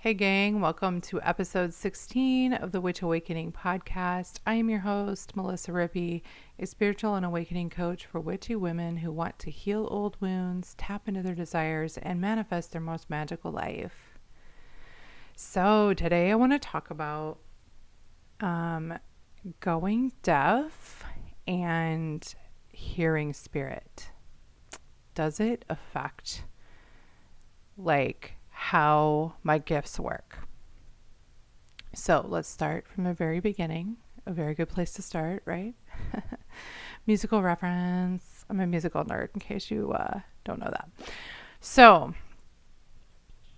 Hey gang, welcome to episode 16 of the Witch Awakening podcast. I am your host, Melissa Rippey, a spiritual and awakening coach for witchy women who want to heal old wounds, tap into their desires, and manifest their most magical life. So today I want to talk about going deaf and hearing spirit. Does it affect how my gifts work? So let's start from the very beginning. A very good place to start, right? Musical reference. I'm a musical nerd in case you don't know that. So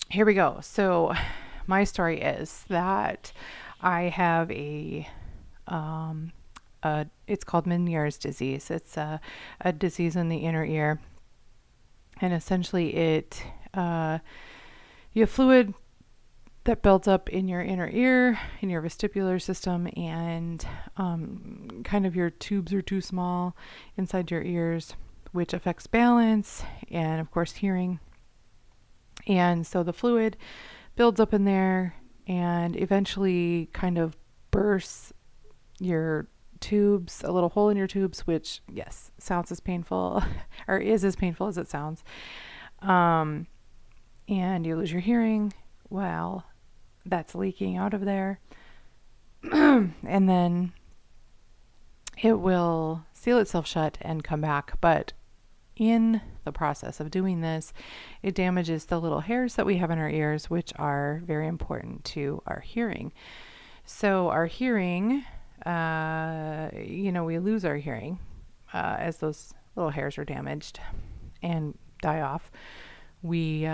here we go. So my story is that I have it's called Menieres disease. It's a disease in the inner ear. And essentially you have fluid that builds up in your inner ear, in your vestibular system, and kind of your tubes are too small inside your ears, which affects balance and, of course, hearing. And so the fluid builds up in there and eventually kind of bursts your tubes, a little hole in your tubes, which, yes, sounds as painful or is as painful as it sounds. And you lose your hearing. Well, that's leaking out of there. And then it will seal itself shut and come back. But in the process of doing this, it damages the little hairs that we have in our ears, which are very important to our hearing. So our hearing, we lose our hearing as those little hairs are damaged and die off. We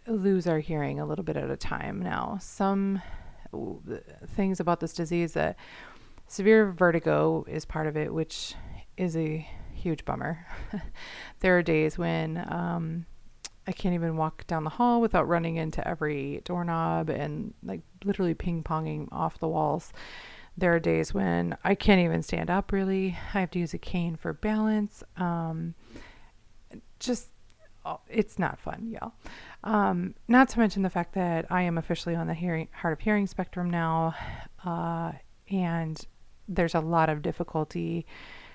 lose our hearing a little bit at a time. Now, some things about this disease, that severe vertigo is part of it, which is a huge bummer. There are days when I can't even walk down the hall without running into every doorknob and literally ping-ponging off the walls. There are days when I can't even stand up, really. I have to use a cane for balance. It's not fun, y'all. Not to mention the fact that I am officially on the hard of hearing spectrum now, and there's a lot of difficulty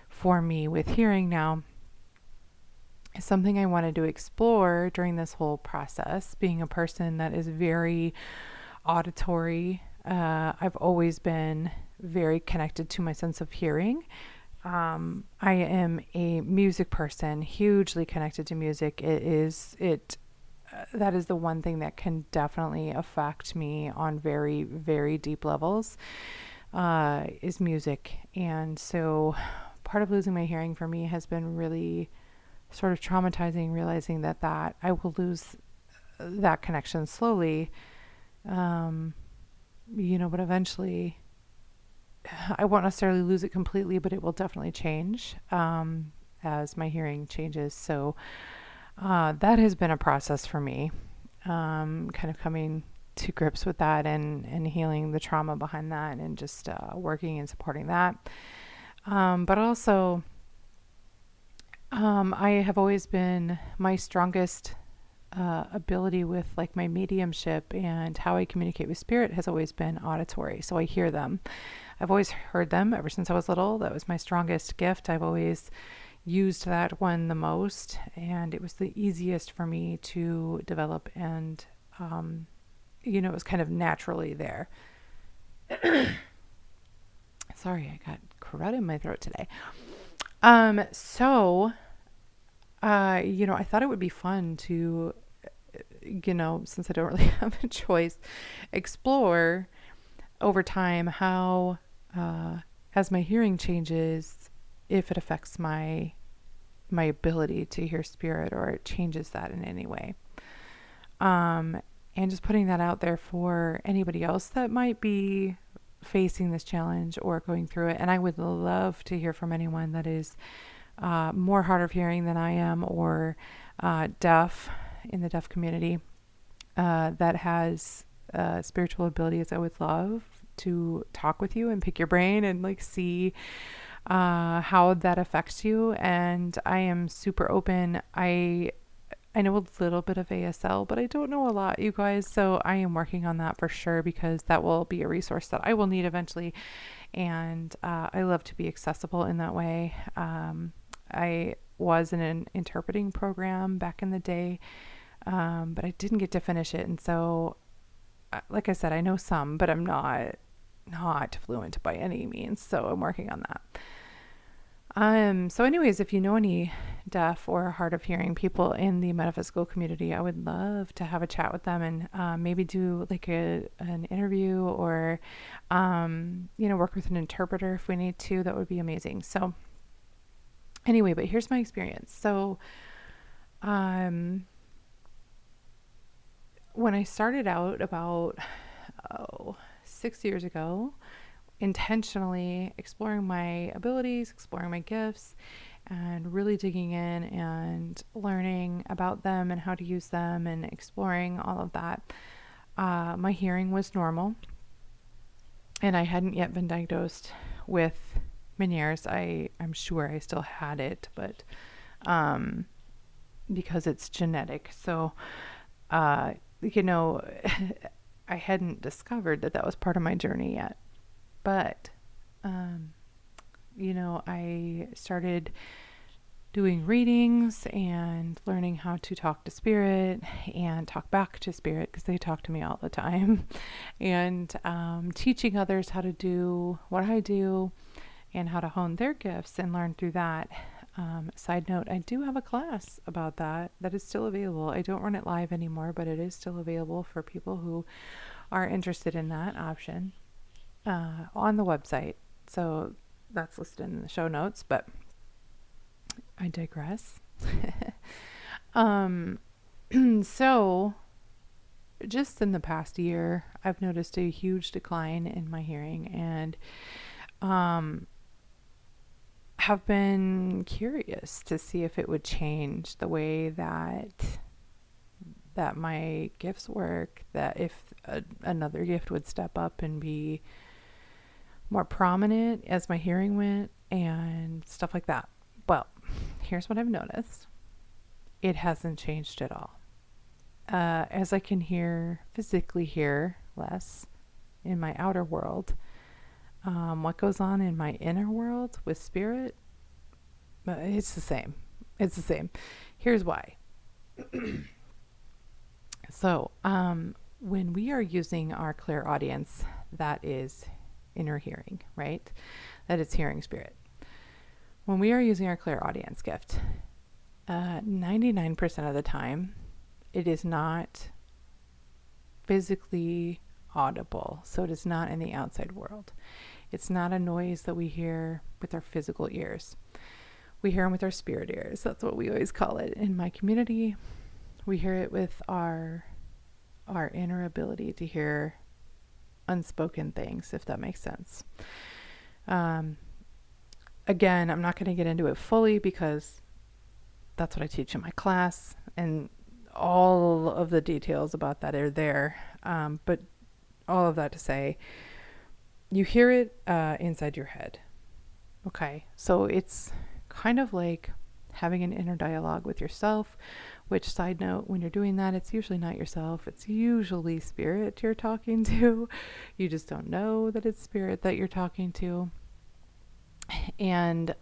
for me with hearing now. Something I wanted to explore during this whole process, being a person that is very auditory. I've always been very connected to my sense of hearing. I am a music person, hugely connected to music. That is the one thing that can definitely affect me on very, very deep levels, is music. And so part of losing my hearing for me has been really sort of traumatizing, realizing that I will lose that connection slowly, but eventually I won't necessarily lose it completely, but it will definitely change as my hearing changes. So that has been a process for me, kind of coming to grips with that and healing the trauma behind that, and just working and supporting that. But also, I have always been my strongest ability with my mediumship and how I communicate with spirit has always been auditory. So I hear them. I've always heard them ever since I was little. That was my strongest gift. I've always used that one the most, and it was the easiest for me to develop, and it was kind of naturally there. Sorry, I got crud in my throat today. So I thought it would be fun to, since I don't really have a choice, explore over time how, as my hearing changes, if it affects my ability to hear spirit, or it changes that in any way. And just putting that out there for anybody else that might be facing this challenge or going through it. And I would love to hear from anyone that is more hard of hearing than I am, or deaf, in the deaf community, that has spiritual abilities. I would love to talk with you and pick your brain and see how that affects you. And I am super open. I I know a little bit of ASL, but I don't know a lot, you guys. So I am working on that for sure, because that will be a resource that I will need eventually. And I love to be accessible in that way. I was in an interpreting program back in the day, but I didn't get to finish it. And so, like I said, I know some, but I'm not fluent by any means. So I'm working on that. So anyways, if you know any deaf or hard of hearing people in the metaphysical community, I would love to have a chat with them, and maybe do like an interview, or work with an interpreter if we need to. That would be amazing. So anyway, but here's my experience. So when I started out about 6 years ago, intentionally exploring my abilities, exploring my gifts, and really digging in and learning about them and how to use them and exploring all of that. My hearing was normal, and I hadn't yet been diagnosed with Menieres. I'm sure I still had it, but because it's genetic. So, I hadn't discovered that was part of my journey yet. But, I started doing readings and learning how to talk to spirit and talk back to spirit, because they talk to me all the time, and teaching others how to do what I do and how to hone their gifts and learn through that. Side note, I do have a class about that is still available. I don't run it live anymore, but it is still available for people who are interested in that option. On the website. So that's listed in the show notes, but I digress. So just in the past year, I've noticed a huge decline in my hearing, and have been curious to see if it would change the way that my gifts work, that if another gift would step up and be more prominent as my hearing went and stuff like that. Well, here's what I've noticed. It hasn't changed at all. As I can physically hear less in my outer world, what goes on in my inner world with spirit, it's the same. It's the same. Here's why. So, when we are using our clairaudience, that is inner hearing, right? That is hearing spirit. When we are using our clairaudience gift, 99% of the time, it is not physically audible. So it is not in the outside world. It's not a noise that we hear with our physical ears. We hear them with our spirit ears. That's what we always call it in my community. We hear it with our inner ability to hear unspoken things, if that makes sense. Again, I'm not going to get into it fully, because that's what I teach in my class, and all of the details about that are there. But all of that to say, you hear it inside your head. Okay, so it's kind of like having an inner dialogue with yourself, which, side note, when you're doing that, it's usually not yourself. It's usually spirit you're talking to. You just don't know that it's spirit that you're talking to. And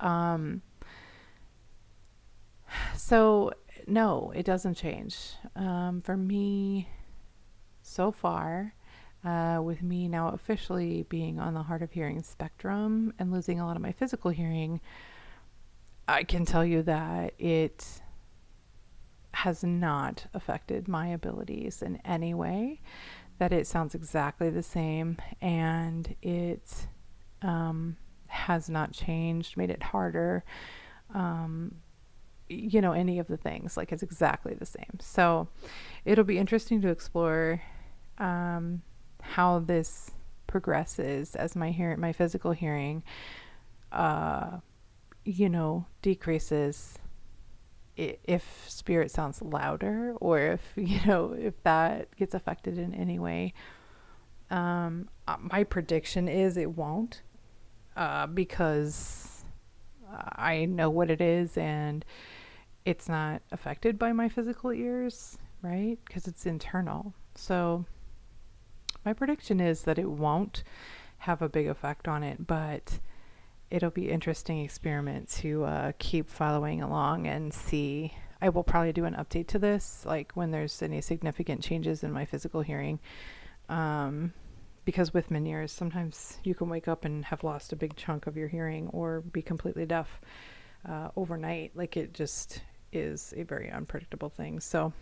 so, no, it doesn't change. For me, so far, with me now officially being on the hard of hearing spectrum and losing a lot of my physical hearing, I can tell you that it has not affected my abilities in any way, that it sounds exactly the same, and it has not changed, made it harder, any of the things. Like, it's exactly the same. So it'll be interesting to explore how this progresses as my physical hearing decreases, if spirit sounds louder, or if that gets affected in any way. My prediction is it won't, because I know what it is, and it's not affected by my physical ears, right? Because it's internal. So my prediction is that it won't have a big effect on it, but it'll be interesting experiment to keep following along and see. I will probably do an update to this, like when there's any significant changes in my physical hearing. Because with Menieres, sometimes you can wake up and have lost a big chunk of your hearing or be completely deaf overnight. Like it just is a very unpredictable thing. So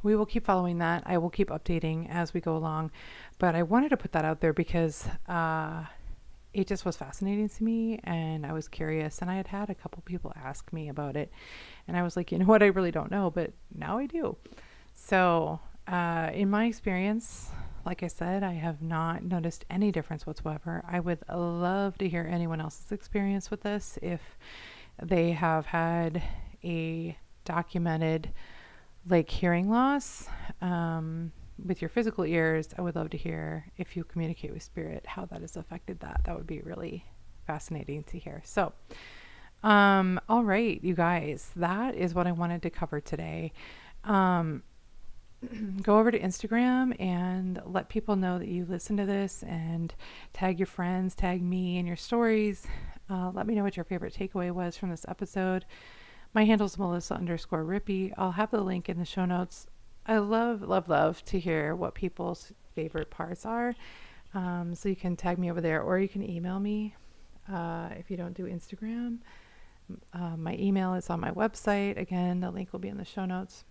we will keep following that. I will keep updating as we go along, but I wanted to put that out there because it just was fascinating to me, and I was curious, and I had a couple people ask me about it, and I was like, you know what, I really don't know, but now I do. So in my experience, like I said, I have not noticed any difference whatsoever. I would love to hear anyone else's experience with this. If they have had a documented like hearing loss with your physical ears, I would love to hear, if you communicate with spirit, how that has affected that. That would be really fascinating to hear. So all right, you guys, that is what I wanted to cover today. Go over to Instagram and let people know that you listen to this, and tag your friends, tag me in your stories. Let me know what your favorite takeaway was from this episode. My handle's Melissa_Rippey. I'll have the link in the show notes. I love to hear what people's favorite parts are. So you can tag me over there, or you can email me if you don't do Instagram. My email is on my website. Again, the link will be in the show notes.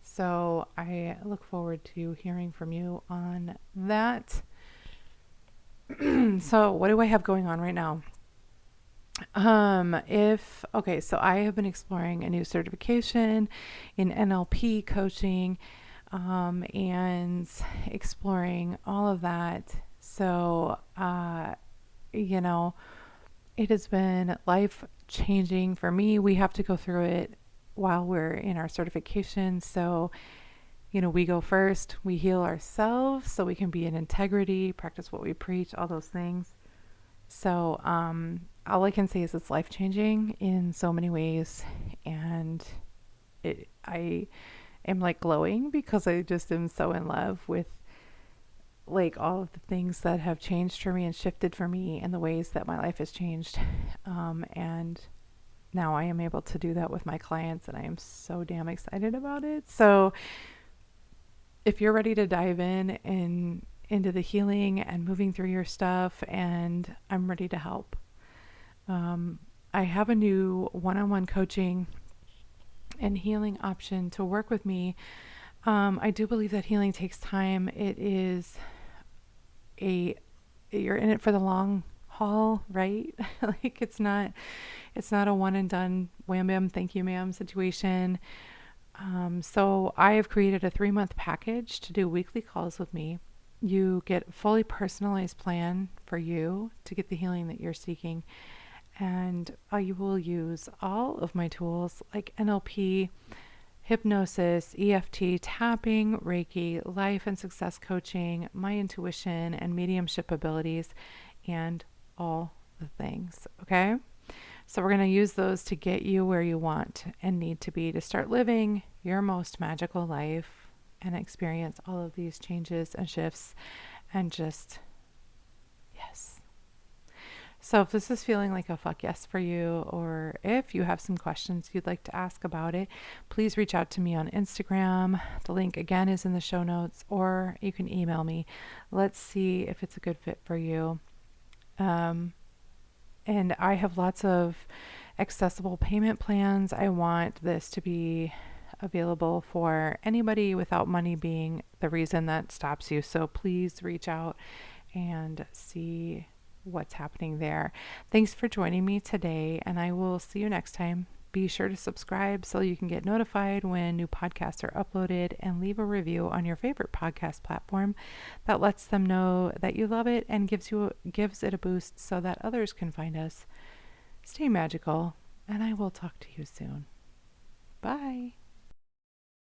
So I look forward to hearing from you on that. So what do I have going on right now? So I have been exploring a new certification in NLP coaching, and exploring all of that. So, it has been life changing for me. We have to go through it while we're in our certification. So, we go first, we heal ourselves so we can be in integrity, practice what we preach, all those things. So, all I can say is it's life changing in so many ways. And I am like glowing because I just am so in love with like all of the things that have changed for me and shifted for me, and the ways that my life has changed. And now I am able to do that with my clients, and I am so damn excited about it. So if you're ready to dive in and into the healing and moving through your stuff, and I'm ready to help. I have a new one-on-one coaching and healing option to work with me. I do believe that healing takes time. It is you're in it for the long haul, right? Like it's not a one and done, wham bam, thank you ma'am situation. So I have created a 3-month package to do weekly calls with me. You get a fully personalized plan for you to get the healing that you're seeking. And you will use all of my tools like NLP, hypnosis, EFT, tapping, Reiki, life and success coaching, my intuition and mediumship abilities, and all the things. Okay? So we're going to use those to get you where you want and need to be to start living your most magical life and experience all of these changes and shifts and just, yes. So if this is feeling like a fuck yes for you, or if you have some questions you'd like to ask about it, please reach out to me on Instagram. The link again is in the show notes, or you can email me. Let's see if it's a good fit for you. And I have lots of accessible payment plans. I want this to be available for anybody without money being the reason that stops you. So please reach out and see what's happening there. Thanks for joining me today, and I will see you next time. Be sure to subscribe so you can get notified when new podcasts are uploaded, and leave a review on your favorite podcast platform. That lets them know that you love it and gives it a boost so that others can find us. Stay magical, and I will talk to you soon. Bye.